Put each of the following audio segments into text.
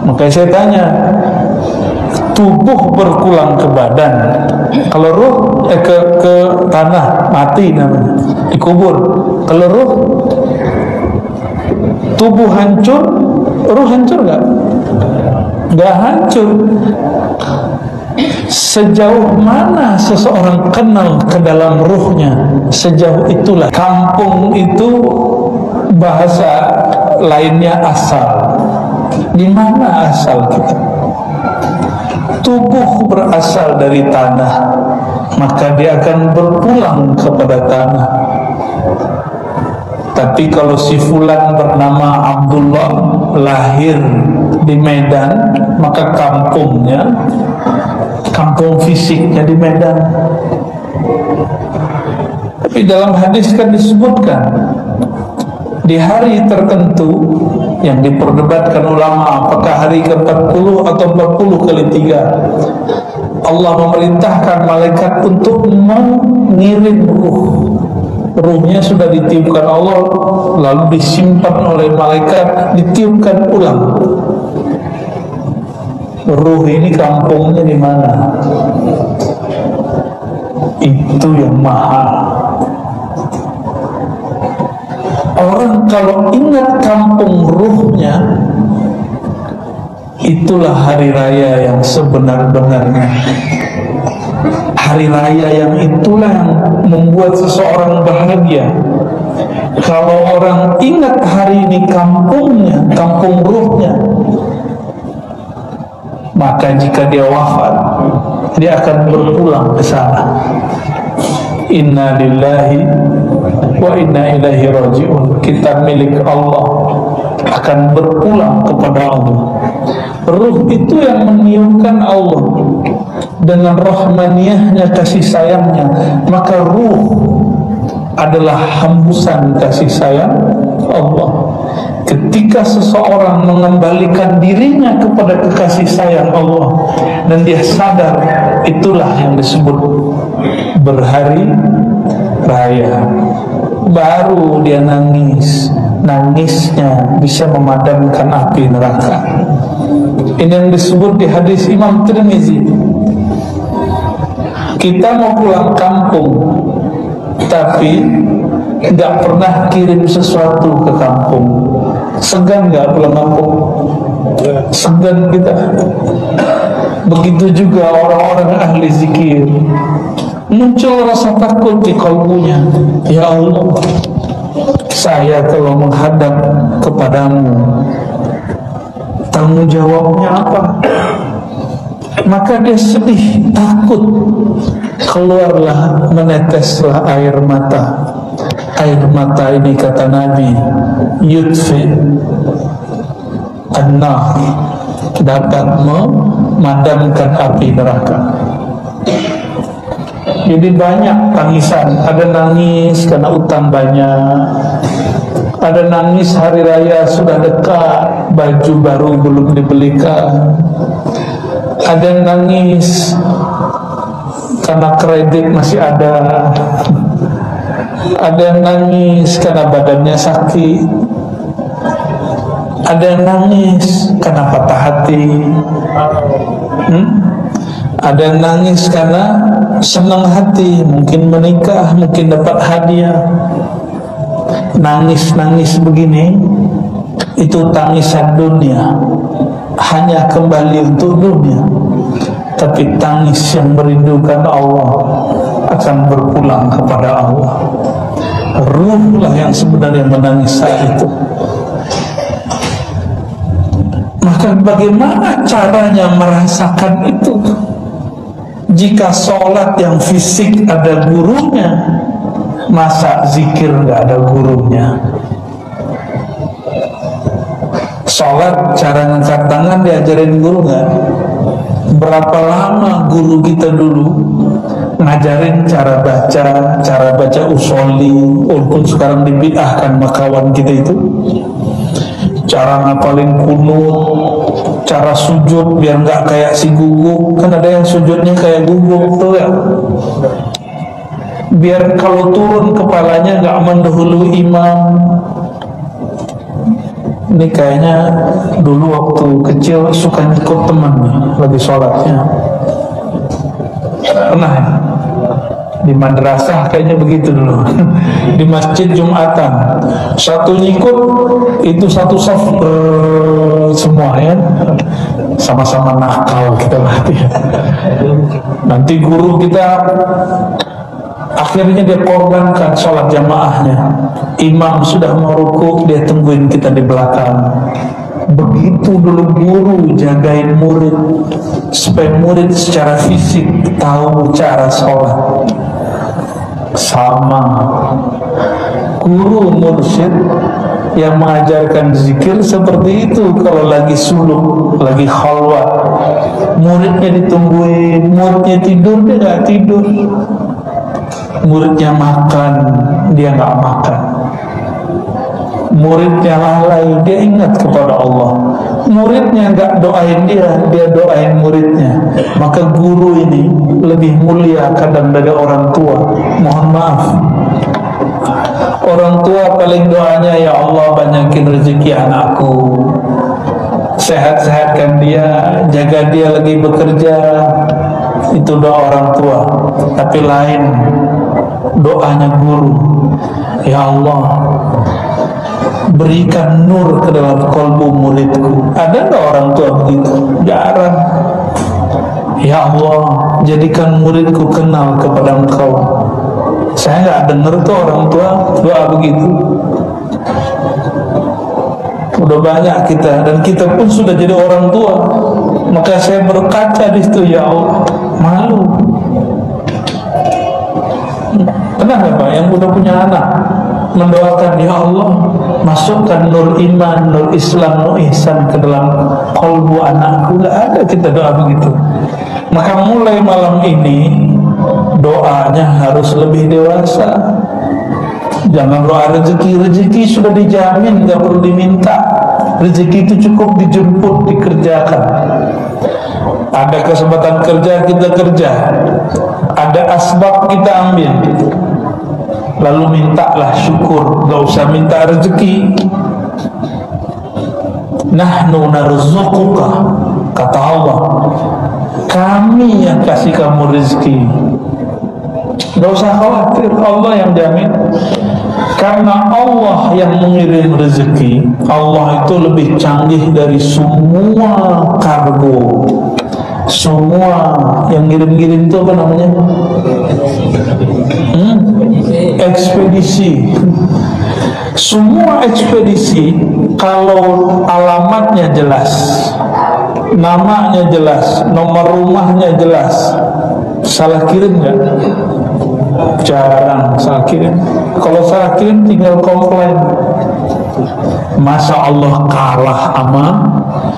Makanya saya tanya, tubuh berpulang ke badan, kalau ruh ke tanah, mati namanya, dikubur. Kalau ruh, tubuh hancur, ruh hancur nggak? Nggak hancur. Sejauh mana seseorang kenal ke dalam ruhnya, sejauh itulah. Kampung itu bahasa lainnya asal. Di mana asal kita? Tubuh berasal dari tanah, maka dia akan berpulang kepada tanah. Tapi kalau si fulan bernama Abdullah lahir di Medan, maka kampungnya, kampung fisiknya di Medan. Tapi dalam hadis kan disebutkan, di hari tertentu yang diperdebatkan ulama, apakah hari ke-40 atau 40 kali 3, Allah memerintahkan malaikat untuk mengirim ruhnya sudah ditiupkan Allah, lalu disimpan oleh malaikat, ditiupkan ulang. Ruh ini kampungnya di mana? Itu yang mahal. Orang kalau ingat kampung ruhnya, itulah hari raya yang sebenar-benarnya. Hari raya yang itulah yang membuat seseorang bahagia. Kalau orang ingat hari ini kampungnya, kampung ruhnya, maka jika dia wafat, dia akan berpulang ke sana. Inna lillahi wa inna ilaihi raji'un. Kita milik Allah, akan berpulang kepada Allah. Ruh itu yang meniupkan Allah dengan rahmaniyahnya, kasih sayangnya. Maka ruh adalah hembusan kasih sayang Allah. Ketika seseorang mengembalikan dirinya kepada kekasih sayang Allah dan dia sadar, itulah yang disebut berhari raya. Baru dia nangis. Nangisnya bisa memadamkan api neraka. Ini yang disebut di hadis Imam Tirmizi. Kita mau pulang kampung, tapi nggak pernah kirim sesuatu ke kampung. Segan nggak pulang kampung? Segan kita. Begitu juga orang-orang ahli zikir, muncul rasa takut di kalbunya. Ya Allah, saya kalau menghadap kepadamu, tanggung jawabnya apa? Maka dia sedih, takut. Keluarlah, meneteslah air mata. Air mata ini, kata Nabi, yudfi an-nar, dapat memadamkan api neraka. Jadi banyak tangisan. Ada nangis karena utang banyak, ada nangis hari raya sudah dekat, baju baru belum dibelikan, ada nangis karena kredit masih ada yang nangis karena badannya sakit, ada yang nangis karena patah hati, ada yang nangis karena senang hati, mungkin menikah, mungkin dapat hadiah. Nangis-nangis begini itu tangisan dunia, hanya kembali untuk dunia. Tapi tangis yang merindukan Allah akan berpulang kepada Allah. Ruhlah yang sebenarnya menangis saat itu. Maka bagaimana caranya merasakan itu? Jika sholat yang fisik ada gurunya, masa zikir nggak ada gurunya? Sholat cara ngangkat tangan diajarin guru nggak? Berapa lama guru kita dulu ngajarin cara baca usoli, walaupun sekarang dibid'ahkan makawan kita itu, cara ngapalin kunut, cara sujud biar nggak kayak si guguk. Kan ada yang sujudnya kayak guguk tuh ya, biar kalau turun kepalanya nggak mendahului imam. Ini kayaknya dulu waktu kecil suka ikut teman nih lagi sholatnya. Pernah ya? Di madrasah kayaknya begitu dulu. Di masjid Jumatan satu nyikut itu satu saf semua ya, sama-sama nakal kita latihan. Nanti guru kita akhirnya dia korbankan sholat jamaahnya. Imam sudah mau rukuk, dia tungguin kita di belakang. Begitu dulu guru jagain murid supaya murid secara fisik tahu cara sholat. Sama guru mursyid yang mengajarkan zikir seperti itu. Kalau lagi suluk, lagi khalwat, muridnya ditungguin. Muridnya tidur, dia nggak tidur. Muridnya makan, dia nggak makan. Muridnya lalai, dia ingat kepada Allah. Muridnya nggak doain dia, dia doain muridnya. Maka guru ini lebih mulia kadang dari orang tua. Mohon maaf, orang tua paling doanya, ya Allah banyakin rezeki anakku, sehat-sehatkan dia, jaga dia lagi bekerja. Itu doa orang tua. Tapi lain doanya guru, ya Allah berikan nur ke dalam kolbu muridku. Ada nggak orang tua begitu? Jarang. Ya Allah jadikan muridku kenal kepada Engkau. Saya nggak dengar tuh orang tua doa begitu. Udah banyak kita, dan kita pun sudah jadi orang tua. Maka saya berkaca di situ, ya Allah malu. Pernah nggak Pak yang udah punya anak mendoakan, ya Allah masukkan nur iman, nur Islam, nur ihsan ke dalam kolbu anakku? Nggak ada kita doa begitu. Maka mulai malam ini doanya harus lebih dewasa. Jangan doa rezeki. Rezeki sudah dijamin, nggak perlu diminta. Rezeki itu cukup dijemput, dikerjakan. Ada kesempatan kerja, kita kerja. Ada asbab, kita ambil. Lalu mintalah syukur, gak usah minta rezeki. Nahnu narzuquka, kata Allah, kami yang kasih kamu rezeki. Gak usah khawatir, Allah yang jamin. Karena Allah yang mengirim rezeki. Allah itu lebih canggih dari semua kargo. Semua yang ngirim-ngirim itu apa namanya? Ekspedisi. Semua ekspedisi kalau alamatnya jelas, namanya jelas, nomor rumahnya jelas, salah kirim nggak? Jarang salah kirim. Kalau salah kirim tinggal komplain. Masa Allah kalah sama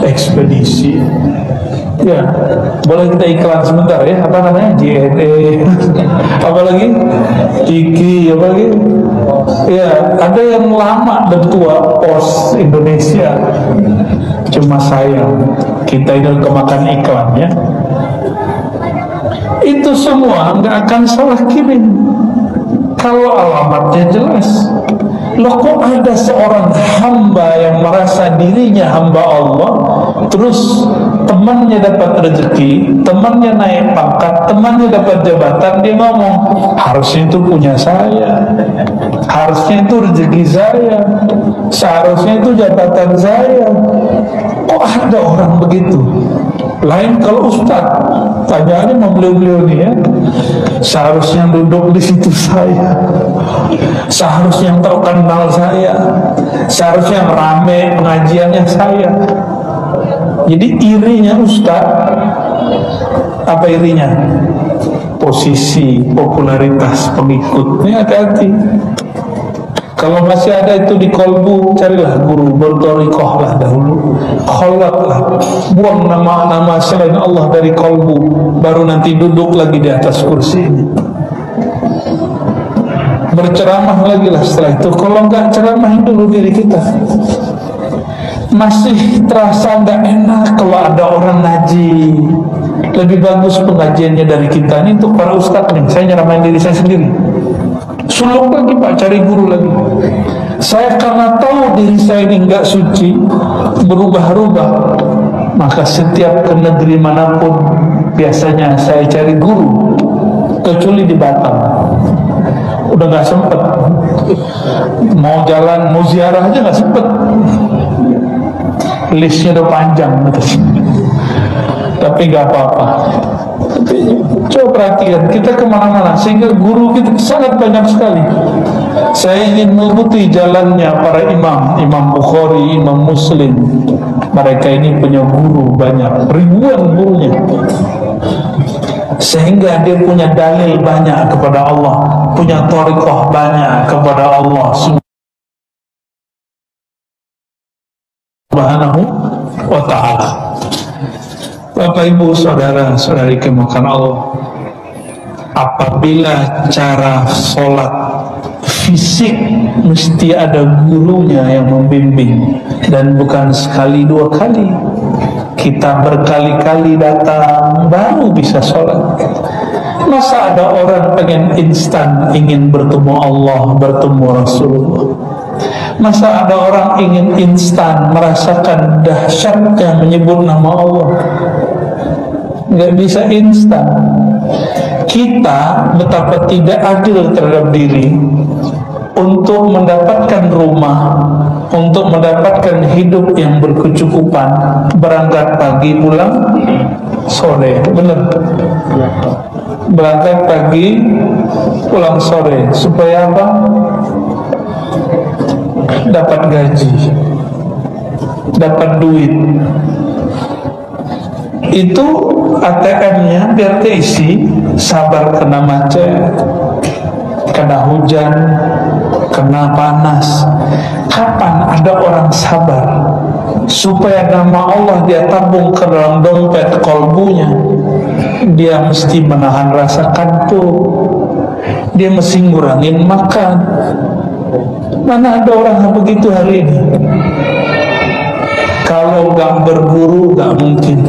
ekspedisi? Ya, boleh kita iklan sebentar ya. Apa namanya? JNE. Apa lagi? Iki, apa lagi? Ya, ada yang lama dan tua, Pos Indonesia. Cuma sayang kita ini kemakan iklan ya. Itu semua nggak akan salah kirim kalau alamatnya jelas. Loh, kok ada seorang hamba yang merasa dirinya hamba Allah, terus temannya dapat rezeki, temannya naik pangkat, temannya dapat jabatan, dia ngomong harusnya itu punya saya, harusnya itu rezeki saya, seharusnya itu jabatan saya. Kok ada orang begitu? Lain kalau ustaz, tanyaannya sama beliau-beliau nih ya, seharusnya duduk di situ saya, seharusnya yang terkenal saya, seharusnya yang rame pengajiannya saya. Jadi irinya ustaz, apa irinya? Posisi, popularitas pengikut. Ini hati-hati. Kalau masih ada itu di kolbu, carilah guru, bertorikoh lah dahulu, kholat lah, buang nama-nama selain Allah dari kolbu, baru nanti duduk lagi di atas kursi ini. Berceramah lagi lah setelah itu. Kalau nggak ceramahin dulu diri kita. Masih terasa nggak enak kalau ada orang ngaji. Lebih bagus pengajiannya dari kita. Ini untuk para ustadz nih, saya nyeramahin diri saya sendiri. Suluk lagi Pak, cari guru lagi. Saya karena tahu diri saya ini nggak suci, berubah-ubah, maka setiap ke negeri manapun biasanya saya cari guru, kecuali di Batam. Udah nggak sempet, mau jalan, mau ziarah aja nggak sempet, listnya udah panjang gitu. Tapi nggak apa-apa. Coba perhatikan, kita kemana-mana, sehingga guru kita sangat banyak sekali. Saya ingin mengikuti jalannya para imam, Imam Bukhari, Imam Muslim. Mereka ini punya guru banyak, ribuan gurunya, sehingga dia punya dalil banyak kepada Allah, punya thariqah banyak kepada Allah Subhanahu wa ta'ala. Bapak Ibu Saudara Saudari kemakan Allah, apabila cara sholat fisik mesti ada gurunya yang membimbing, dan bukan sekali dua kali, kita berkali-kali datang baru bisa sholat. Masa ada orang pengen instan ingin bertemu Allah, bertemu Rasulullah? Masa ada orang ingin instan merasakan dahsyatnya menyebut nama Allah? Nggak bisa instan. Kita betapa tidak adil terhadap diri. Untuk mendapatkan rumah, untuk mendapatkan hidup yang berkecukupan, berangkat pagi pulang sore, benar? Berangkat pagi pulang sore, supaya apa? Dapat gaji, dapat duit. Itu ATM-nya biar keisi, sabar kena macet, kena hujan, kena panas. Kapan ada orang sabar supaya nama Allah dia tabung ke dalam dompet kolbunya? Dia mesti menahan rasa kantuk, dia mesti ngurangin makan. Mana ada orang yang begitu hari ini? Kalau gak berguru gak mungkin.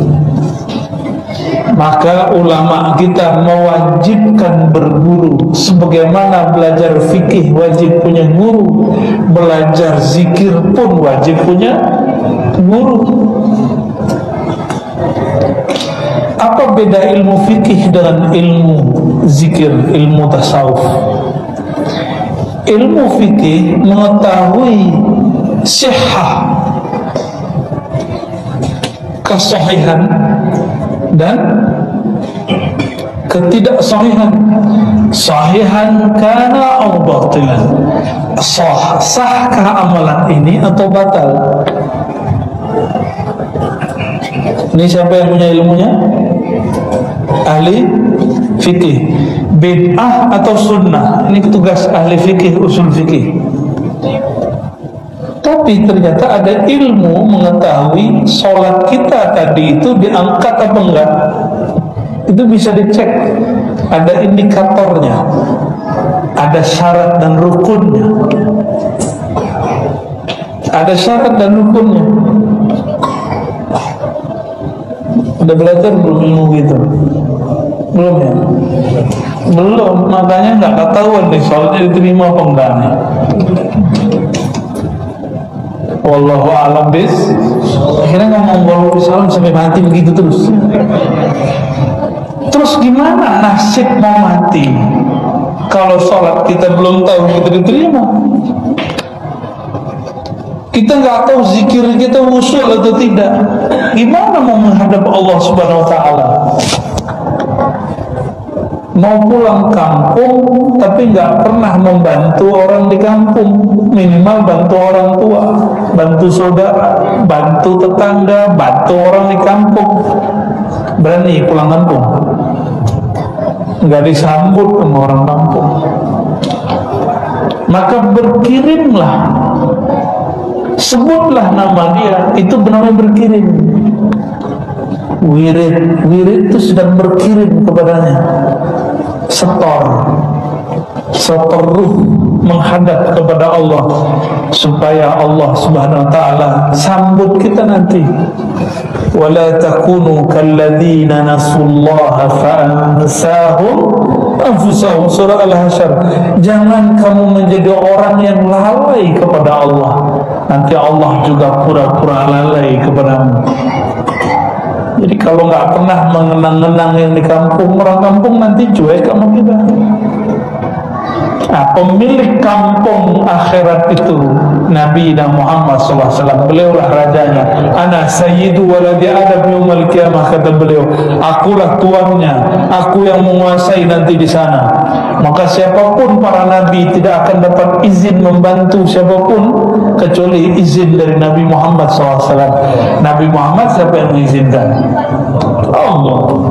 Maka ulama kita mewajibkan berguru, sebagaimana belajar fikih wajib punya guru, belajar zikir pun wajib punya guru. Apa beda ilmu fikih dengan ilmu zikir, ilmu tasawuf? Ilmu fikih mengetahui sihah, kesahihan dan ketidaksahihan. Sahihan kana atau batilan, sahkah amalan ini atau batal? Ini siapa yang punya ilmunya? Ahli fikih. Bid'ah atau sunnah, ini tugas ahli fikih, usul fikih. Tapi ternyata ada ilmu mengetahui sholat kita tadi itu diangkat apa enggak. Itu bisa dicek, ada indikatornya, ada syarat dan rukunnya. Ada syarat dan rukunnya. Udah belajar belum ilmu gitu? Belum ya? Belum, makanya nggak ketahuan nih sholatnya diterima apa enggak nih. Wallahu a'lam bis. Akhirnya ngomong wallahu bisalam sampai mati begitu terus. Terus gimana nasib mau mati kalau sholat kita belum tahu kita diterima? Kita nggak tahu zikir kita usul atau tidak. Gimana mau menghadap Allah Subhanahu Wa Taala? Mau pulang kampung tapi nggak pernah membantu orang di kampung, minimal bantu orang tua, bantu saudara, bantu tetangga, bantu orang di kampung. Berani pulang kampung? Nggak disambut sama orang kampung. Maka berkirimlah, sebutlah nama dia, itu benar-benar berkirim. Wirid itu sedang berkirim kepadanya. Setor seperuh menghadap kepada Allah, supaya Allah Subhanahu wa taala sambut kita nanti. Wala takunu kalladzina nasullaha fa'ansahum anfusahum, surah Al-Hasyr. Jangan kamu menjadi orang yang lalai kepada Allah, nanti Allah juga pura-pura lalai kepadamu. Jadi kalau nggak pernah mengenang-enang yang di kampung, orang kampung nanti cuek sama kita. Nah, pemilik kampung akhirat itu Nabi Muhammad SAW. Beliaulah rajanya. Ana sayyidu waladi Adam yaumal qiyamah, kata beliau. Akulah tuannya, aku yang menguasai nanti di sana. Maka siapapun para nabi tidak akan dapat izin membantu siapapun kecuali izin dari Nabi Muhammad SAW. Nabi Muhammad siapa yang mengizinkan? Allah.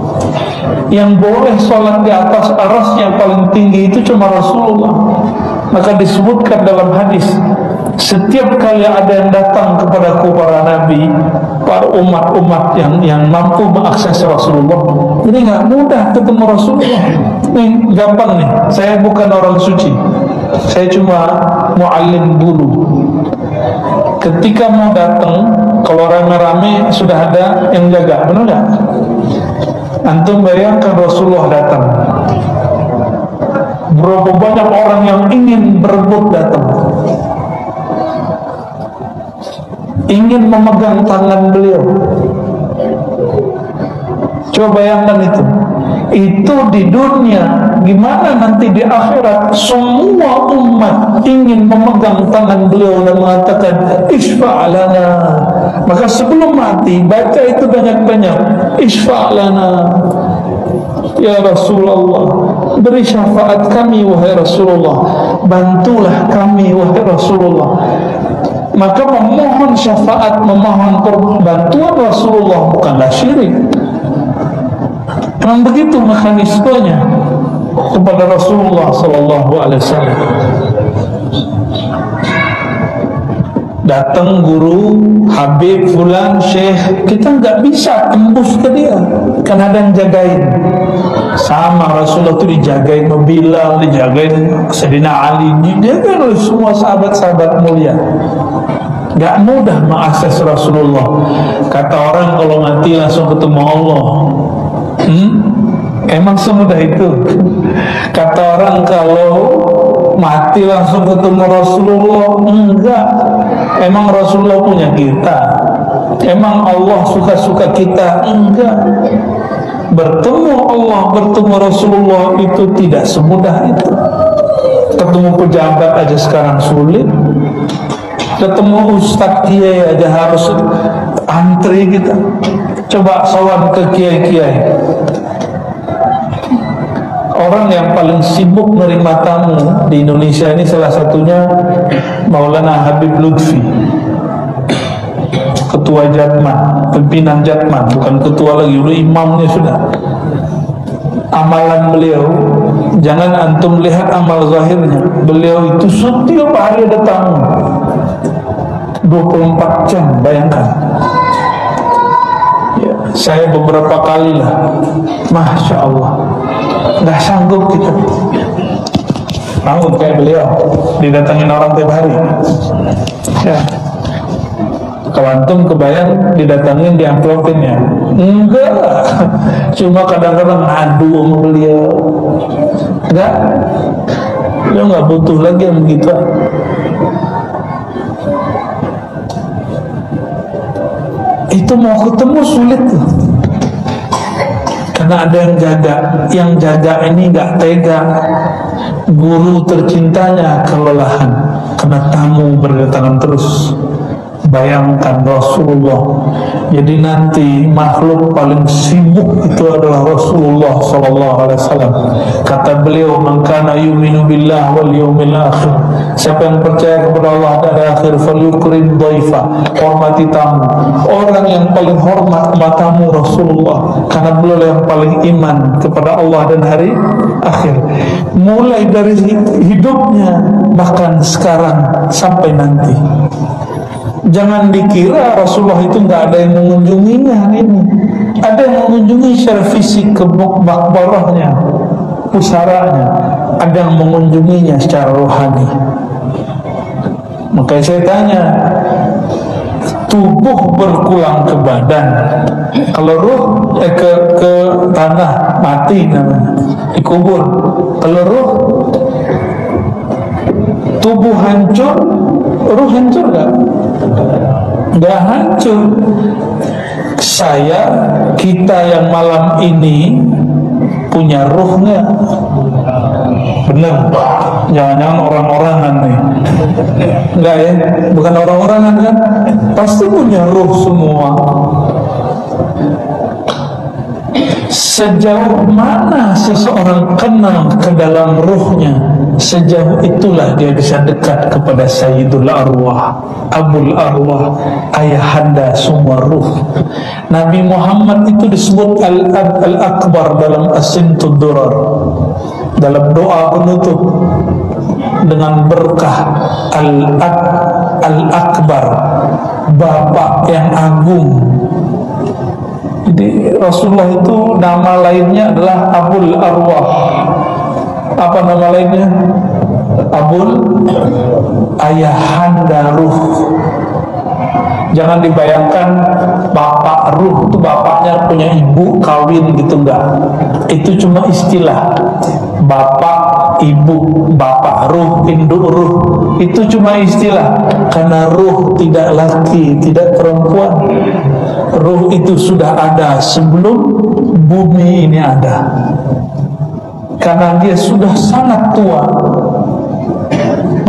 Yang boleh sholat di atas aras yang paling tinggi itu cuma Rasulullah. Maka disebutkan dalam hadis, setiap kali ada yang datang kepadaku para nabi, para umat-umat yang mampu mengakses Rasulullah, ini nggak mudah ketemu Rasulullah. Ini gampang nih. Saya bukan orang suci, saya cuma muallim guru. Ketika mau datang, kalau rame-rame sudah ada yang jaga, benar nggak? Antum bayangkan Rasulullah datang, berapa banyak orang yang ingin berebut datang, ingin memegang tangan beliau. Coba bayangkan itu. Itu di dunia, gimana nanti di akhirat? Semua umat ingin memegang tangan beliau dan mengatakan isfa'lana. Maka sebelum mati baca itu banyak-banyak, isfa'lana ya Rasulullah, beri syafaat kami wahai Rasulullah, bantulah kami wahai Rasulullah. Maka memohon syafaat, memohon bantuan Rasulullah bukanlah syirik. Memang begitu mekanismenya kepada Rasulullah Sallallahu Alaihi Wasallam. Datang guru, Habib, Fulan, Syekh, kita nggak bisa tembus ke dia, kan ada yang jagain. Sama Rasulullah itu dijagain Bilal, dijagain Sayyidina Ali, dijagain oleh semua sahabat-sahabat mulia. Gak mudah mengakses Rasulullah. Kata orang kalau mati langsung ketemu Allah. Emang semudah itu? Kata orang kalau mati langsung ketemu Rasulullah, enggak. Emang Rasulullah punya kita? Emang Allah suka-suka kita? Enggak. Bertemu Allah, bertemu Rasulullah itu tidak semudah itu. Ketemu pejabat aja sekarang sulit. Ketemu ustadz kiai aja harus antri kita. Coba sowan ke kiai-kiai. Orang yang paling sibuk menerima tamu di Indonesia ini salah satunya Maulana Habib Lutfi, ketua Jatman, pimpinan Jatman, bukan ketua lagi, udah imamnya sudah. Amalan beliau, jangan antum lihat amal zahirnya, beliau itu setiap hari ada tamu 24 jam, bayangkan. Ya, saya beberapa kali lah, Masya Allah, nggak sanggup kita bangun kayak beliau, didatangin orang tiap hari. Ya, kalau antum kebayang didatangin, diamplopin ya? Enggak, cuma kadang-kadang ngadu sama beliau. Enggak, beliau nggak butuh lagi yang begitu. Itu mau ketemu sulit tuh, karena ada yang jaga ini nggak tega. Guru tercintanya kelelahan karena tamu berdatangan terus. Bayangkan Rasulullah. Jadi nanti makhluk paling sibuk itu adalah Rasulullah Sallallahu Alaihi Wasallam. Kata beliau, "Man kana yu'minu billah wal yawmil akhir." Siapa yang percaya kepada Allah dan hari akhir, falyukrim dhaifa, hormati tamu. Orang yang paling hormat tamu Rasulullah, karena beliau yang paling iman kepada Allah dan hari akhir. Mulai dari hidupnya, bahkan sekarang sampai nanti. Jangan dikira Rasulullah itu nggak ada yang mengunjunginya ini. Ada yang mengunjungi secara fisik ke makbarahnya, pusaranya. ada yang mengunjunginya secara rohani. Makanya saya tanya, tubuh berpulang ke badan, kalau ruh ke tanah, mati namanya, dikubur. Kalau ruh, tubuh hancur, ruh hancur gak? Gak hancur. Kita yang malam ini punya ruh gak? Bener, jangan-jangan orang-orangan nih. Enggak ya, bukan orang-orangan kan? Pasti punya ruh semua. Sejauh mana seseorang kenal ke dalam ruhnya, sejauh itulah dia bisa dekat kepada Sayyidul Arwah, Abul Arwah, ayahanda semua ruh. Nabi Muhammad itu disebut Al-Ab Al-Akbar dalam As-Sintud Durar, dalam doa penutup dengan berkah Al-Ab Al-Akbar, Bapak yang agung. Jadi Rasulullah itu nama lainnya adalah Abul Arwah. Apa nama lainnya? Abul, ayahanda ruh. Jangan dibayangkan bapak ruh itu bapaknya punya ibu kawin gitu, enggak. Itu cuma istilah. Bapak, ibu, bapak ruh, induk ruh, itu cuma istilah. Karena ruh tidak laki, tidak perempuan. Ruh itu sudah ada sebelum bumi ini ada. Karena dia sudah sangat tua.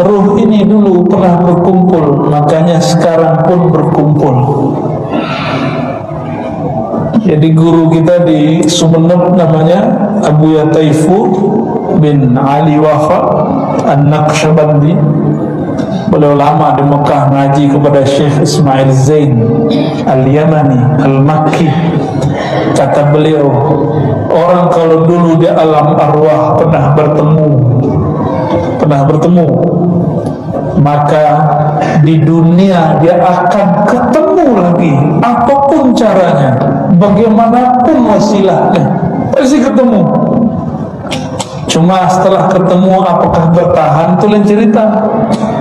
Ruh ini dulu pernah berkumpul, makanya sekarang pun berkumpul. Jadi guru kita di Sumeneb namanya Abu Yataifu bin Ali Wafa An-Naqsyabandi. Beliau lama di Mekah ngaji kepada Syekh Ismail Zain Al-Yamani Al-Makki. Kata beliau, orang kalau dulu di alam arwah pernah bertemu, maka di dunia dia akan ketemu lagi, apapun caranya, bagaimanapun wasilahnya, pasti ketemu. Cuma setelah ketemu apakah bertahan, itu lain cerita.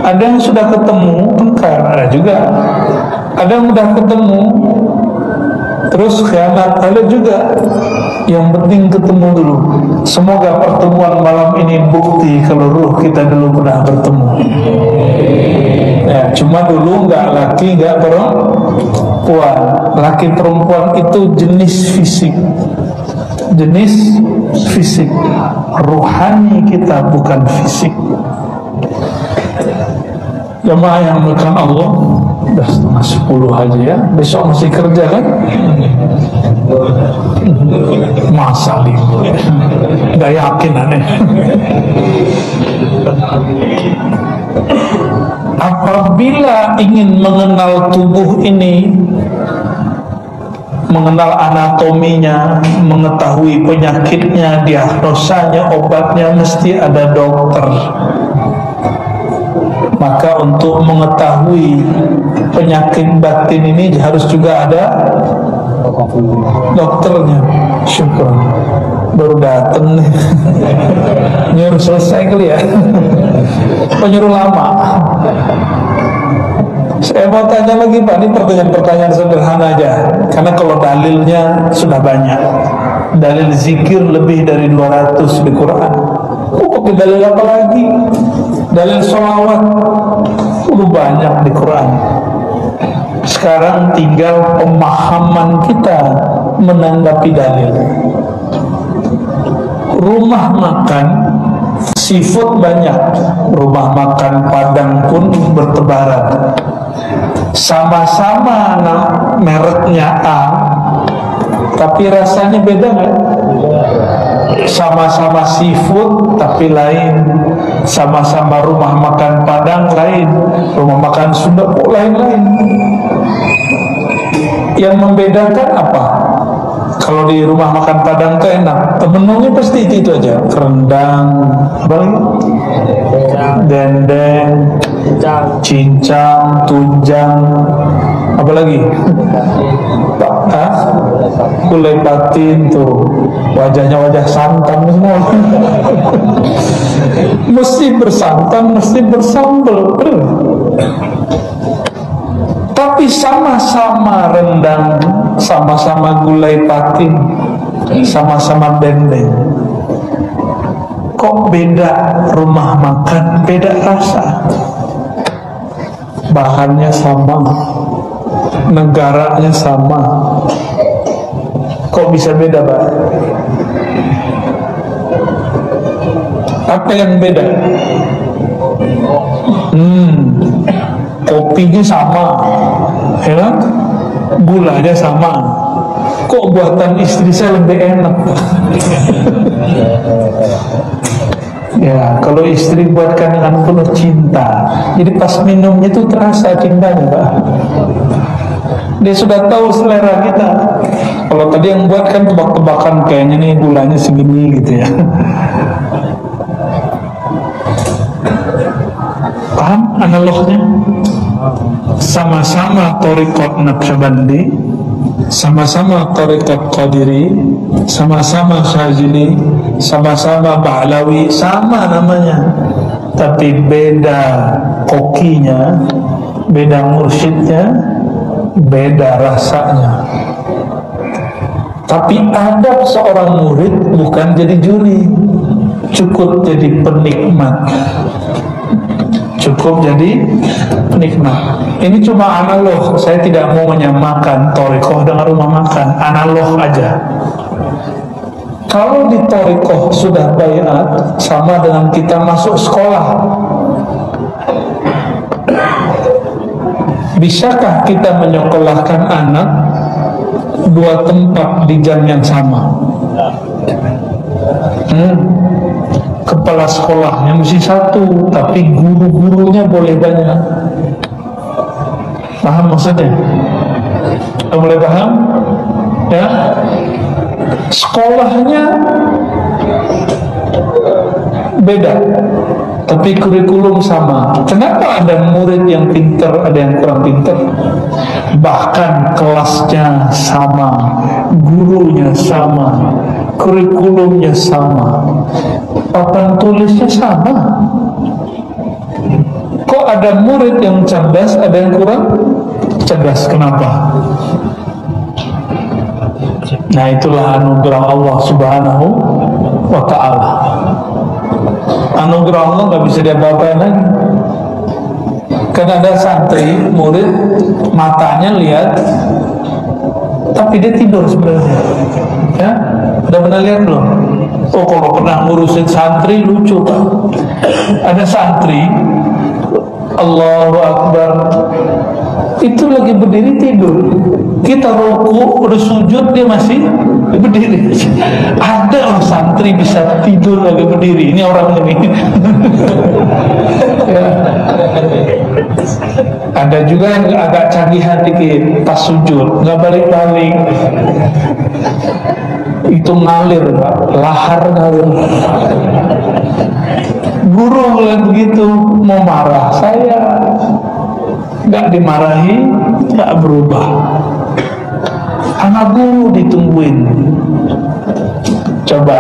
Ada yang sudah ketemu tengkar, ada juga. Ada yang sudah ketemu terus khianat, ada juga. Yang penting ketemu dulu. Semoga pertemuan malam ini bukti kalau ruh kita dulu pernah bertemu. Ya, cuma dulu nggak laki, nggak perempuan. Laki perempuan itu jenis fisik. Jenis fisik. Ruhani kita bukan fisik. Jemaah yang bukan Allah, udah 9:30 aja ya. Besok masih kerja kan? Masa libur, gak yakin aneh. Apabila ingin mengenal tubuh ini, mengenal anatominya, mengetahui penyakitnya, diagnosanya, obatnya, mesti ada dokter. Maka untuk mengetahui penyakit batin ini harus juga ada dokternya. Syukur baru dateng nih. Nyuruh selesai kali ya. Penyuruh lama. Saya mau tanya lagi Pak, ini pertanyaan-pertanyaan sederhana aja. Karena kalau dalilnya sudah banyak. Dalil zikir lebih dari 200 di Quran. Pakai dalil apa lagi? Dalil sholawat udah banyak di Quran. Sekarang tinggal pemahaman kita menanggapi dalil. Rumah makan seafood banyak, rumah makan Padang pun bertebaran. Sama-sama mereknya A, tapi rasanya beda nggak? Sama-sama seafood tapi lain. Sama-sama rumah makan Padang lain, rumah makan Sunda pun lain-lain. Yang membedakan apa? Kalau di rumah makan Padang itu enak, menunya pasti itu aja. Rendang, apa lagi? Dendeng, cincang, tunjang, apa lagi? Gulai patin tuh wajahnya wajah santan semua. Mesti bersantan, mesti bersambal. Tapi sama-sama rendang, sama-sama gulai patin, sama-sama dendeng. Kok beda rumah makan, beda rasa. Bahannya sama, negaranya sama, kok bisa beda, Pak? Apa yang beda? Kopinya sama, ya kan? Gulanya sama. Kok buatan istri saya lebih enak? Ya, kalau istri buatkan dengan penuh cinta, jadi pas minumnya itu terasa cintanya, Pak. Dia sudah tahu selera kita. Kalau tadi yang buat kan tebak-tebakan, kayaknya nih gulanya segini gitu ya. Paham analognya? Sama-sama Thariqat Naqsyabandi, sama-sama Thariqat Qadiri, sama-sama Syazili, sama-sama Ba'lawi, sama namanya, tapi beda kokinya, beda mursyidnya, beda rasanya. Tapi adab seorang murid bukan jadi juri, cukup jadi penikmat. Cukup jadi penikmat. Ini cuma analog. Saya tidak mau menyamakan thariqah dengan rumah makan. Analog aja. Kalau di thariqah sudah baiat, sama dengan kita masuk sekolah. Bisakah kita menyekolahkan anak dua tempat di jam yang sama? Kepala sekolahnya mesti satu, tapi guru-gurunya boleh banyak. Paham maksudnya? Boleh paham? Ya. Sekolahnya beda, tapi kurikulum sama. Kenapa ada murid yang pintar, ada yang kurang pintar? Bahkan kelasnya sama, gurunya sama, kurikulumnya sama, papan tulisnya sama. Kok ada murid yang cerdas, ada yang kurang cerdas? Kenapa? Nah, itulah anugerah Allah Subhanahu wa ta'ala. Anugerah Allah gak bisa diapa-apain lagi. Karena ada santri, murid, matanya lihat, tapi dia tidur sebenarnya. Ya, udah pernah lihat belum? Oh, kalau pernah ngurusin santri lucu, Pak. Ada santri, Allahu Akbar, itu lagi berdiri tidur. Kita ruku, udah sujud, dia masih berdiri. Ada orang santri bisa tidur lagi berdiri. Ini orang ini. Ya. Ada juga yang agak canggihan dikit, pas sujud nggak balik-balik. Itu ngalir, Pak. Lahar ngalir. Guru mulai begitu, mau marah saya, nggak dimarahi, nggak berubah. Anak guru ditungguin. Coba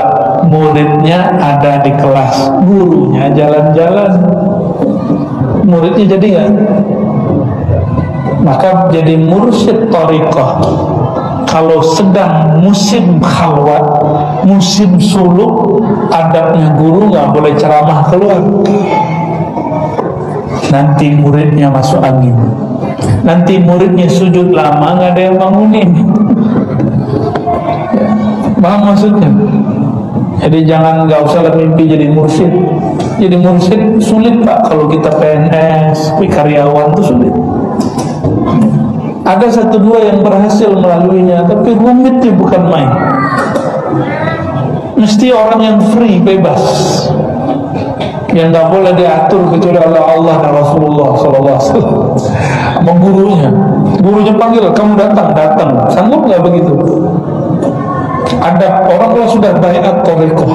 muridnya ada di kelas, gurunya jalan-jalan, muridnya jadi nggak? Maka jadi mursyid thariqah kalau sedang musim khalwat, musim suluk, adabnya guru nggak boleh ceramah keluar. Nanti muridnya masuk angin. Nanti muridnya sujud lama, nggak ada yang bangunin. Paham maksudnya? Jadi nggak usah mimpi jadi mursyid. Jadi mursyid sulit, Pak. Kalau kita PNS, karyawan itu sulit. Ada satu dua yang berhasil melaluinya, tapi rumitnya bukan main. Mesti orang yang free, bebas, yang nggak boleh diatur kecuali oleh Allah dan Rasulullah SAW. Sama gurunya panggil, kamu datang, sanggup nggak begitu? Ada orang kalau sudah baiat thariqah,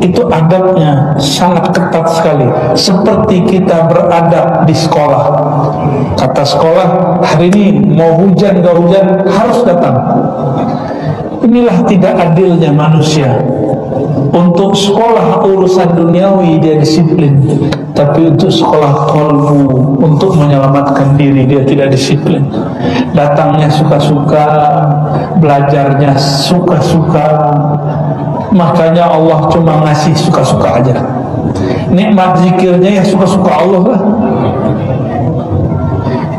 itu adabnya sangat ketat sekali, seperti kita beradab di sekolah. Kata sekolah, hari ini mau hujan gak hujan harus datang. Inilah tidak adilnya manusia. Untuk sekolah urusan duniawi dia disiplin, tapi untuk sekolah qalbu, untuk menyelamatkan diri dia tidak disiplin. Datangnya suka-suka, belajarnya suka-suka. Makanya Allah cuma ngasih suka-suka aja. Nikmat zikirnya ya suka-suka Allah lah.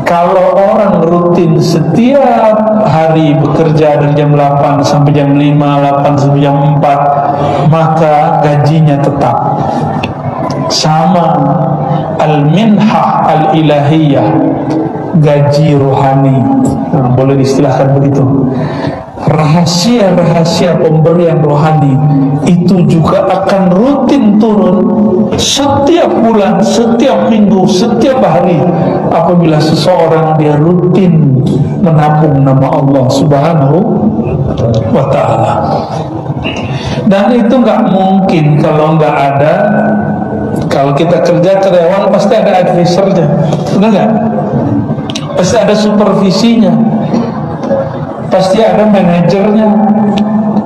Kalau orang rutin setiap hari bekerja dari jam 8 sampai jam 5, 8 sampai jam 4, maka gajinya tetap. Sama al-minhah al-ilahiyah, gaji rohani, boleh diistilahkan begitu. Rahasia-rahasia pemberian rohani itu juga akan rutin turun setiap bulan, setiap minggu, setiap hari, apabila seseorang dia rutin menabung nama Allah Subhanahu wa ta'ala. Dan itu nggak mungkin kalau nggak ada. Kalau kita kerja karyawan pasti ada advisernya, benar nggak? Pasti ada supervisinya, pasti ada manajernya,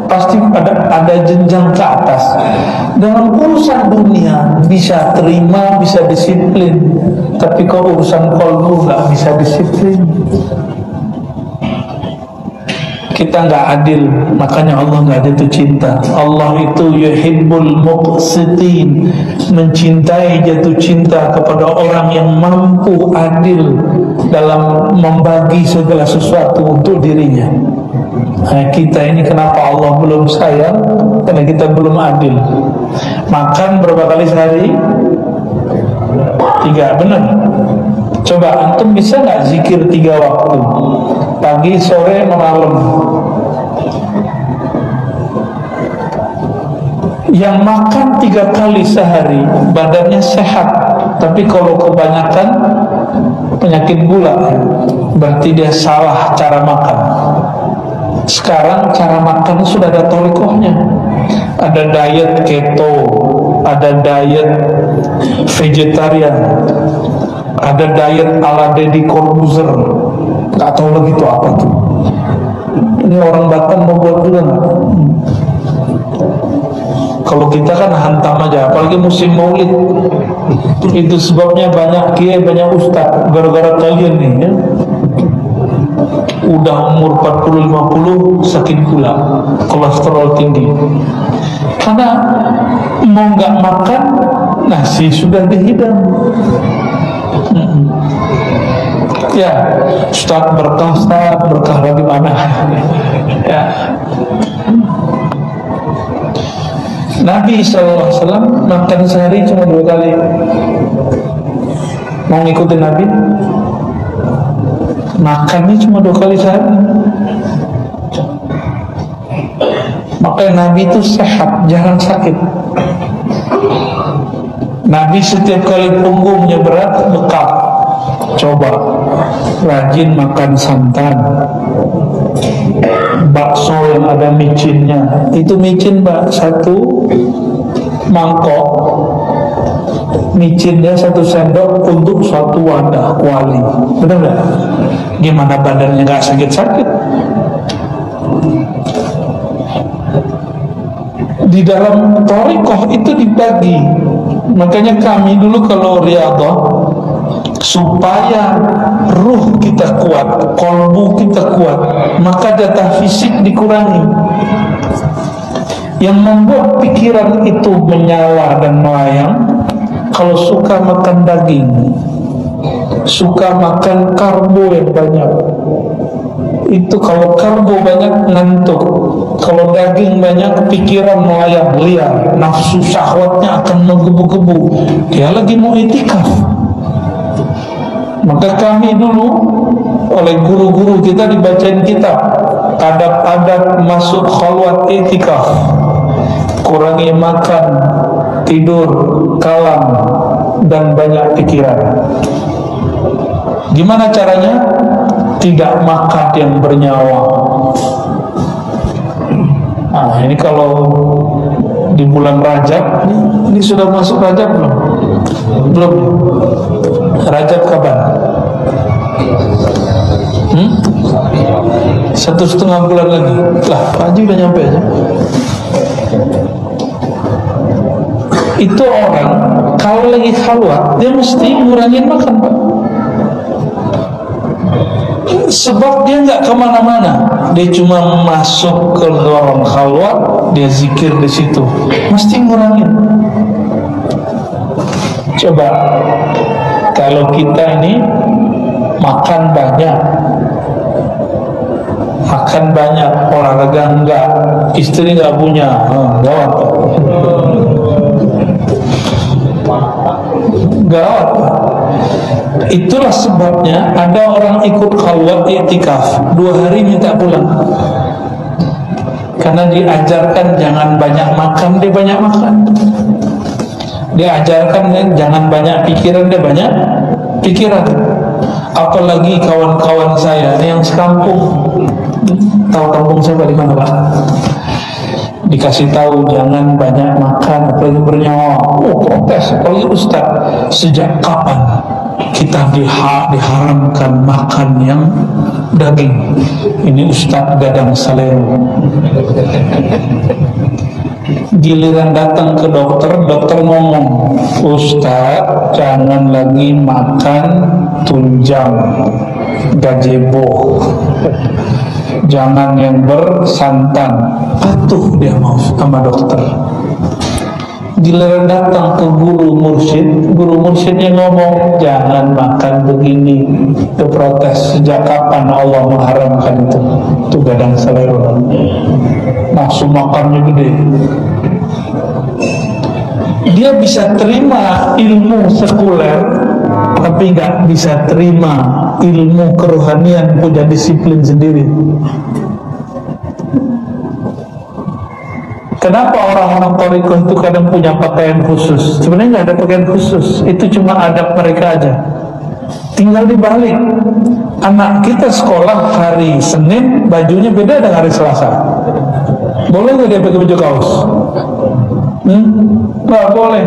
pasti ada jenjang ke atas. Dalam urusan dunia bisa terima, bisa disiplin, tapi kalau urusan qalbu nggak bisa disiplin. Kita nggak adil, makanya Allah nggak jatuh cinta. Allah itu yuhibbul muqsitin, mencintai, jatuh cinta kepada orang yang mampu adil dalam membagi segala sesuatu untuk dirinya. Nah, kita ini kenapa Allah belum sayang? Karena kita belum adil. Makan berapa kali sehari? 3, benar? Coba antum bisa nggak zikir 3 waktu? Pagi, sore, malam. Yang makan 3 kali sehari badannya sehat, tapi kalau kebanyakan penyakit gula, berarti dia salah cara makan. Sekarang cara makan sudah ada torikohnya. Ada diet keto, ada diet vegetarian, ada diet ala Deddy Corbuzier, nggak tahu lagi itu apa tuh. Ini orang Batam mau buat juga nggak? Kalau kita kan hantam aja, apalagi musim maulid. Itu sebabnya banyak kiai, banyak ustaz, gara-gara kalian nih ya. Udah umur 40-50 sakit gula, kolesterol tinggi. Karena mau nggak makan nasi sudah dihidang. Ya, Ustaz berkah bagaimana? Ya. Nabi SAW makan sehari cuma 2 kali. Mau ngikutin Nabi? Makannya cuma 2 kali sehari. Makanya Nabi itu sehat, jarang sakit. Nabi setiap kali punggungnya berat, bekak. Coba rajin makan santan, bakso yang ada micinnya. Itu micin, Mbak, 1 mangkok, micinnya 1 sendok untuk 1 wadah kuali. Benar nggak? Gimana badannya nggak sakit-sakit? Di dalam thariqah itu dibagi. Makanya kami dulu kalau riyadhah, supaya ruh kita kuat, kolbu kita kuat, maka data fisik dikurangi. Yang membuat pikiran itu menyala dan melayang, kalau suka makan daging, suka makan karbo yang banyak. Itu kalau karbo banyak ngantuk, kalau daging banyak pikiran melayang, liar, nafsu syahwatnya akan menggebu-gebu. Dia lagi mau itikaf. Maka kami dulu oleh guru-guru kita dibacain kitab adab-adab masuk khalwat itikaf. Kurangi makan, tidur, kalam, dan banyak pikiran. Gimana caranya? Tidak makan yang bernyawa. Nah, ini kalau di bulan Rajab. Ini sudah masuk Rajab belum? Belum. Rajab kapan? 1,5 bulan lagi. Lah, Pak Haji udah nyampe aja. Itu orang kalau lagi khalwat dia mesti ngurangin makan, Pak. Sebab dia nggak kemana-mana, dia cuma masuk ke ruang khalwat, dia zikir di situ, mesti ngurangin. Coba kalau kita ini makan banyak, olahraga enggak, istri nggak punya, gawat. Gawat. Itulah sebabnya ada orang ikut khalwat i'tikaf 2 hari minta pulang, karena diajarkan jangan banyak makan, dia banyak makan. Diajarkan jangan banyak pikiran, dia banyak pikiran. Apalagi kawan-kawan saya ini yang sekampung. Tahu kampung saya di mana, Pak? Dikasih tahu jangan banyak makan, apalagi bernyawa. Protes, apalagi Ustaz. Sejak kapan kita diharamkan makan yang daging? Ini Ustaz gadang salero. Giliran datang ke dokter, dokter ngomong, Ustaz jangan lagi makan tunjang, gazebo, jangan yang bersantan. Patuh dia mau sama dokter. Giliran datang ke guru mursyidnya ngomong jangan makan begini. Itu protes. Sejak kapan Allah mengharamkan itu? Itu gadang selero. Nafsu makannya gede. Dia bisa terima ilmu sekuler, tapi nggak bisa terima ilmu kerohanian, punya disiplin sendiri. Kenapa orang-orang Thariqah itu kadang punya pakaian khusus? Sebenarnya nggak ada pakaian khusus, itu cuma adab mereka aja. Tinggal dibalik. Anak kita sekolah hari Senin, bajunya beda dengan hari Selasa. Boleh nggak dia pakai baju kaos? Nggak boleh.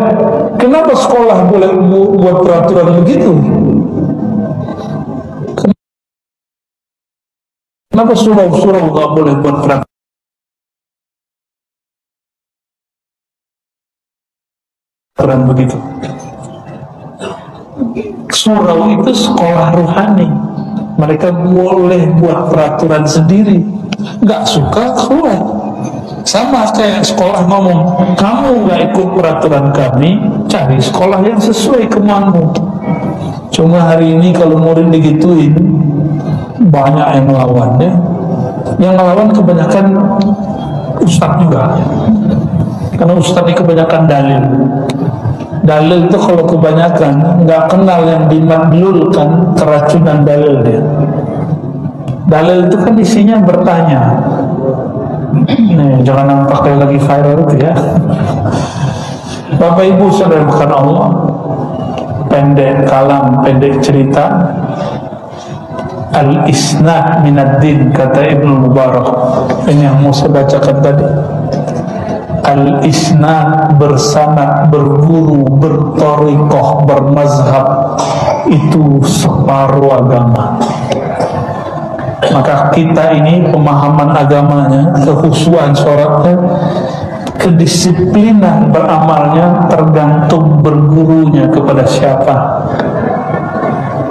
Kenapa sekolah boleh buat peraturan begitu? Kenapa surau-surau nggak boleh buat peraturan begitu? Surau itu sekolah rohani, mereka boleh buat peraturan sendiri. Nggak suka keluar. Sama kayak sekolah ngomong, kamu nggak ikut peraturan kami, cari sekolah yang sesuai kemauanmu. Cuma hari ini kalau murid digituin, banyak yang melawannya. Yang melawan kebanyakan ustadz juga, karena ustadz ini kebanyakan dalil. Dalil itu kalau kebanyakan nggak kenal yang dimadlulkan, keracunan dalil dia. Dalil itu kan isinya bertanya. Nih, jangan pakai lagi viral itu ya. Bapak Ibu saudara bukan Allah, pendek kalam, pendek cerita. Al-isnad minad-din, kata Ibnu Mubarak. Ini yang mau saya bacakan tadi. Al-isnad, bersanad, berguru, berthariqah, bermazhab, itu separuh agama. Maka kita ini pemahaman agamanya, kehusuan sholatnya, kedisiplinan beramalnya tergantung bergurunya kepada siapa.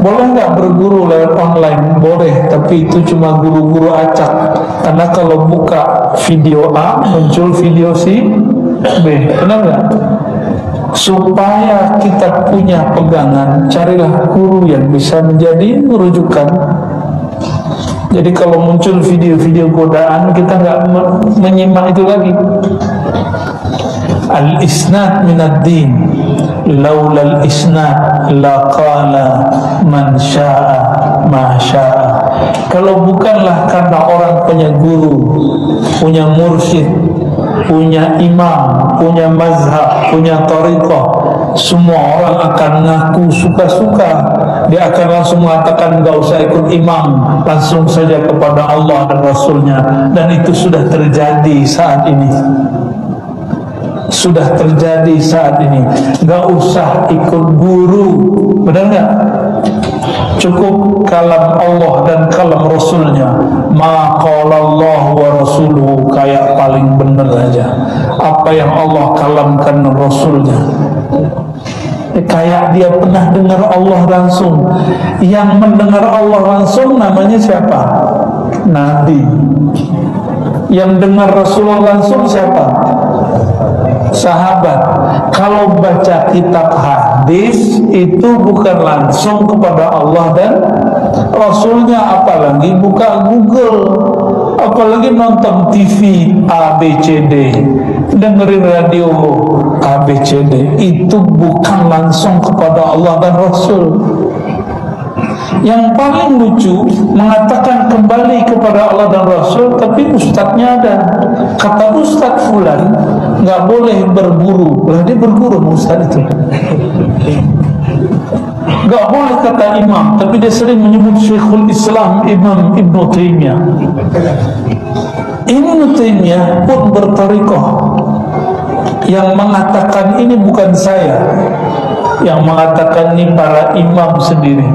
Boleh nggak berguru lewat online? Boleh, tapi itu cuma guru-guru acak. Karena kalau buka video A, muncul video si B. Benar nggak? Supaya kita punya pegangan, carilah guru yang bisa menjadi rujukan. Jadi kalau muncul video-video godaan, kita nggak menyimak itu lagi. Al-isnad minad-din, laulal isnad laqala man syaa ma syaa. Kalau bukanlah karena orang punya guru, punya mursyid, punya imam, punya mazhab, punya thariqah, semua orang akan ngaku suka-suka. Dia akan langsung mengatakan enggak usah ikut imam, langsung saja kepada Allah dan Rasulnya. Dan itu sudah terjadi saat ini. sudah terjadi saat ini. Gak usah ikut guru, benar gak? Cukup kalam Allah dan kalam Rasulnya. Ma qala Allah wa rasuluhu, kayak paling benar aja apa yang Allah kalamkan Rasulnya. Kayak dia pernah dengar Allah langsung. Yang mendengar Allah langsung namanya siapa? Nabi. Yang dengar Rasulullah langsung siapa? Sahabat. Kalau baca kitab hadis itu bukan langsung kepada Allah dan Rasulnya, apalagi buka Google, apalagi nonton TV ABCD, dengerin radio ABCD, itu bukan langsung kepada Allah dan Rasul. Yang paling lucu mengatakan kembali kepada Allah dan Rasul, tapi ustadznya ada. Kata ustadz fulan nggak boleh berburu, lah dia berburu ustadz itu. Nggak boleh kata imam, tapi dia sering menyebut Syekhul Islam Imam Ibn Taimiyah. Ibn Taimiyah pun bertariqah. Yang mengatakan ini bukan saya, yang mengatakan ini para imam sendiri.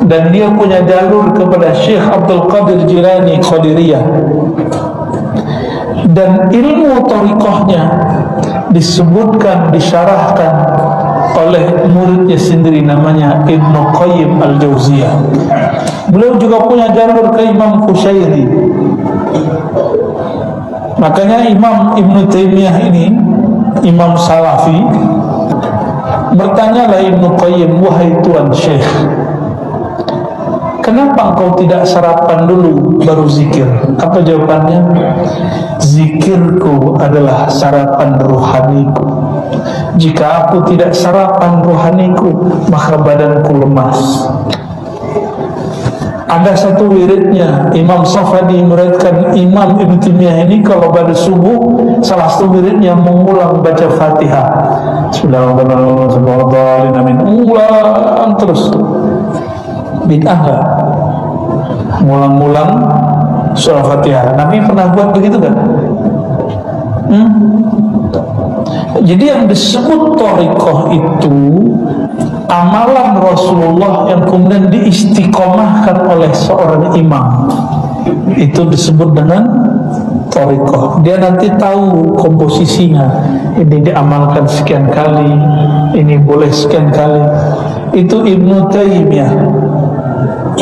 Dan dia punya jalur kepada Syekh Abdul Qadir Jilani Qadiriyah. Dan ilmu tariqahnya disebutkan, disyarahkan oleh muridnya sendiri, namanya Ibnu Qayyim Al-Jauziyah. Beliau juga punya jalur ke Imam Qushairi. Makanya Imam Ibnu Taimiyah ini, Imam Salafi, bertanyalah Ibnu Qayyim, wahai Tuan Syekh, kenapa engkau tidak sarapan dulu baru zikir? Apa jawabannya? Zikirku adalah sarapan rohaniku. Jika aku tidak sarapan rohaniku, maka badanku lemas. Ada satu wiridnya, Imam Safadi meriwayatkan Imam Ibnu Taimiyah ini kalau pada subuh, salah satu wiridnya mengulang baca Fatihah. Bismillahirrahmanirrahim. Ulang terus. Bid'ah enggak? Ngulang-ngulang surah Fatihah. Nabi pernah buat begitu kan? Jadi yang disebut thariqah itu amalan Rasulullah yang kemudian diistiqomahkan oleh seorang imam. Itu disebut dengan thariqah. Dia nanti tahu komposisinya. Ini diamalkan sekian kali, ini boleh sekian kali. Itu Ibnu Taimiyah,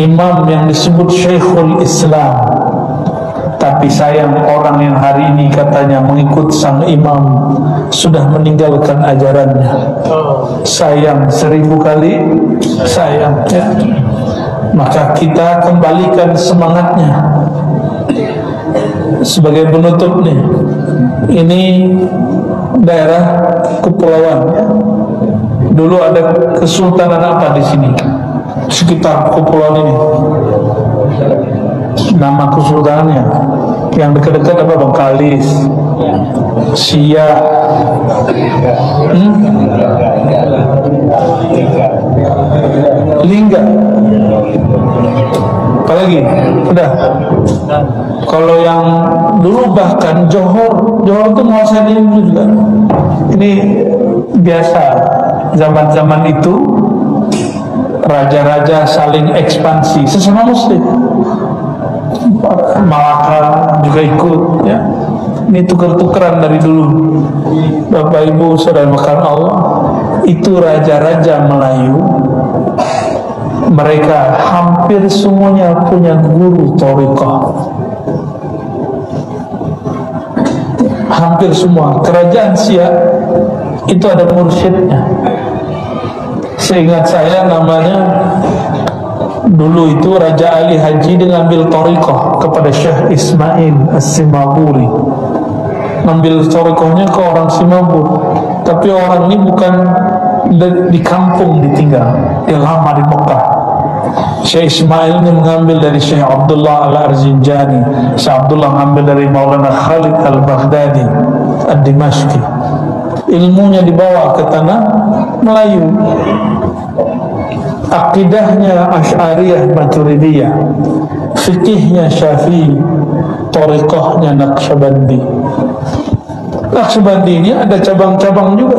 imam yang disebut Syekhul Islam. Tapi sayang, orang yang hari ini katanya mengikut sang imam sudah meninggalkan ajarannya. Sayang, 1000 kali sayang ya. Maka kita kembalikan semangatnya. Sebagai penutup nih, ini daerah kepulauan ya. Dulu ada kesultanan apa di sini sekitar kepulauan ini? Nama kesultanannya yang dekat-dekat apa? Bengkalis, Siak, Lingga, apalagi? Udah. Kalau yang dulu bahkan Johor itu menguasai ini juga. Ini biasa. Zaman-zaman itu raja-raja saling ekspansi sesama muslim. Malaka juga ikut ya. Ini tuker-tukeran dari dulu. Bapak Ibu saudara makan Allah, itu raja-raja Melayu, mereka hampir semuanya punya guru thariqah. Hampir semua. Kerajaan Siak itu ada mursyidnya. Seingat saya namanya dulu itu Raja Ali Haji dia ngambil thariqah kepada Syekh Ismail As-Simaburi. Ngambil thariqahnya ke orang Simabur. Tapi orang ini bukan di kampung ditinggal, dia lama di Mekah. Syekh Ismail ini mengambil dari Syekh Abdullah Al-Arzinjani. Syekh Abdullah mengambil dari Maulana Khalid Al-Baghdadi Ad-Dimashqi. Ilmunya dibawa ke tanah Melayu. Akidahnya Asy'ariyah Maturidiyah, fikihnya Syafi'i, thariqahnya Naqsyabandi. Naqsyabandi ini ada cabang-cabang juga.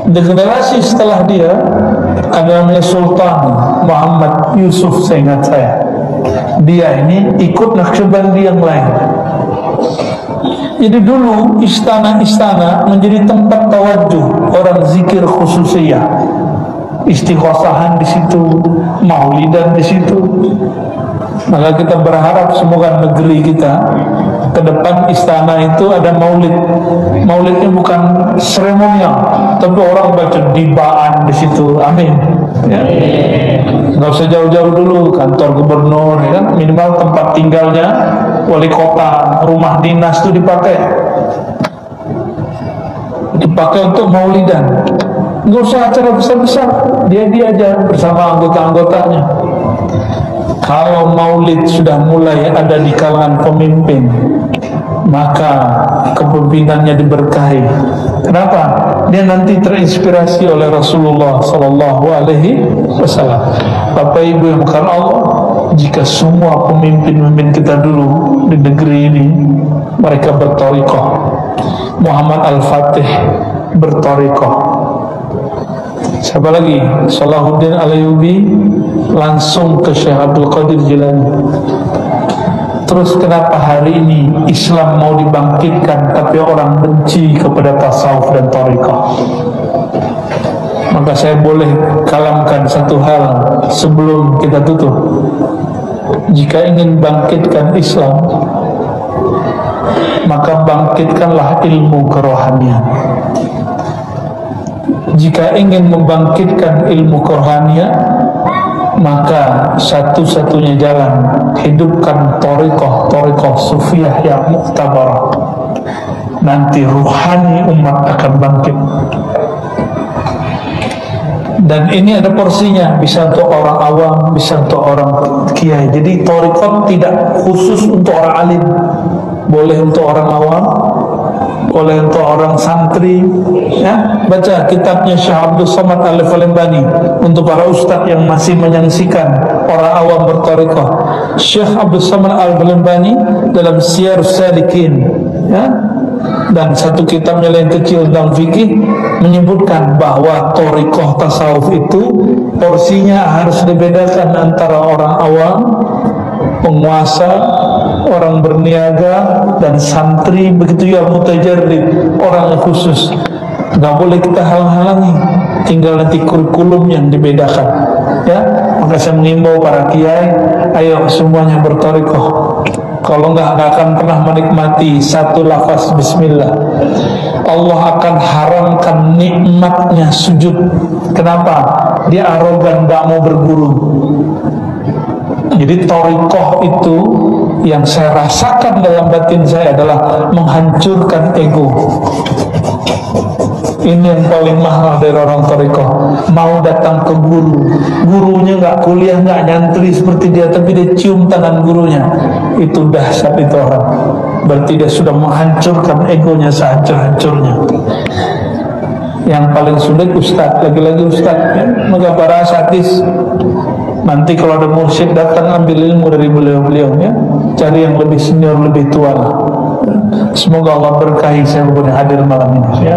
Generasi setelah dia ada namanya Sultan Muhammad Yusuf, seingat saya. Dia ini ikut Naqsyabandi yang lain. Jadi dulu istana-istana menjadi tempat tawadjuh orang zikir khususiyah, istighosahan di situ, maulidan di situ. Maka kita berharap semoga negeri kita ke depan istana itu ada maulid. Maulidnya bukan seremonial, tapi orang baca dibaan di situ. Amin. Ya. Nggak usah jauh-jauh dulu kantor gubernur, ya kan? Minimal tempat tinggalnya wali kota, rumah dinas itu dipakai untuk maulidan. Nggak usah acara besar-besar, dia aja bersama anggota-anggotanya. Kalau maulid sudah mulai ada di kalangan pemimpin, maka kepemimpinannya diberkahi. Kenapa? Dia nanti terinspirasi oleh Rasulullah Sallallahu Alaihi Wasallam. Bapak Ibu yang bukan Allah, jika semua pemimpin-pemimpin kita dulu di negeri ini mereka berthariqah, Muhammad Al-Fatih berthariqah, siapa lagi? Salahuddin Al-Ayyubi langsung ke Syekh Abdul Qadir Jilani. Terus kenapa hari ini Islam mau dibangkitkan tapi orang benci kepada tasawuf dan thariqah? Maka saya boleh kalamkan satu hal sebelum kita tutup. Jika ingin bangkitkan Islam, maka bangkitkanlah ilmu kerohanian. Jika ingin membangkitkan ilmu kerohanian, maka satu-satunya jalan hidupkan thariqah sufiyah yang muktabarah. Nanti ruhani umat akan bangkit. Dan ini ada porsinya, bisa untuk orang awam, bisa untuk orang kiai. Jadi thariqah tidak khusus untuk orang alim, boleh untuk orang awam, boleh untuk orang santri. Ya, baca kitabnya Syekh Abdul Somad Al-Falembani untuk para ustadz yang masih menyaksikan orang awam berthariqah. Syekh Abdul Somad Al-Falembani dalam Siyar Salikin, ya, dan satu kitabnya lain kecil tentang fikih menyebutkan bahwa thariqah tasawuf itu porsinya harus dibedakan antara orang awam, penguasa, orang berniaga, dan santri, begitu ya mutajarrid, orang khusus. Nggak boleh kita halang-halangi, tinggal nanti kurikulum yang dibedakan. Ya, maka saya mengimbau para kiai, ayo semuanya berthariqah. Kalau nggak akan pernah menikmati satu lafaz Bismillah. Allah akan haramkan nikmatnya sujud. Kenapa? Dia arogan, nggak mau berguru. Jadi thariqah itu yang saya rasakan dalam batin saya adalah menghancurkan ego. Ini yang paling mahal dari orang thariqah. Mau datang ke guru, gurunya nggak kuliah, nggak nyantri seperti dia, tapi dia cium tangan gurunya. Itu dahsyat itu orang. Berarti dia sudah menghancurkan egonya sehancur-hancurnya. Yang paling sulit ustadz, lagi-lagi ustadz, ya? Maka para asatidz, nanti kalau ada mursyid datang ambil ilmu dari beliau-beliau, ya, cari yang lebih senior, lebih tua lah. Semoga Allah berkahi saya boleh hadir malam ini, ya.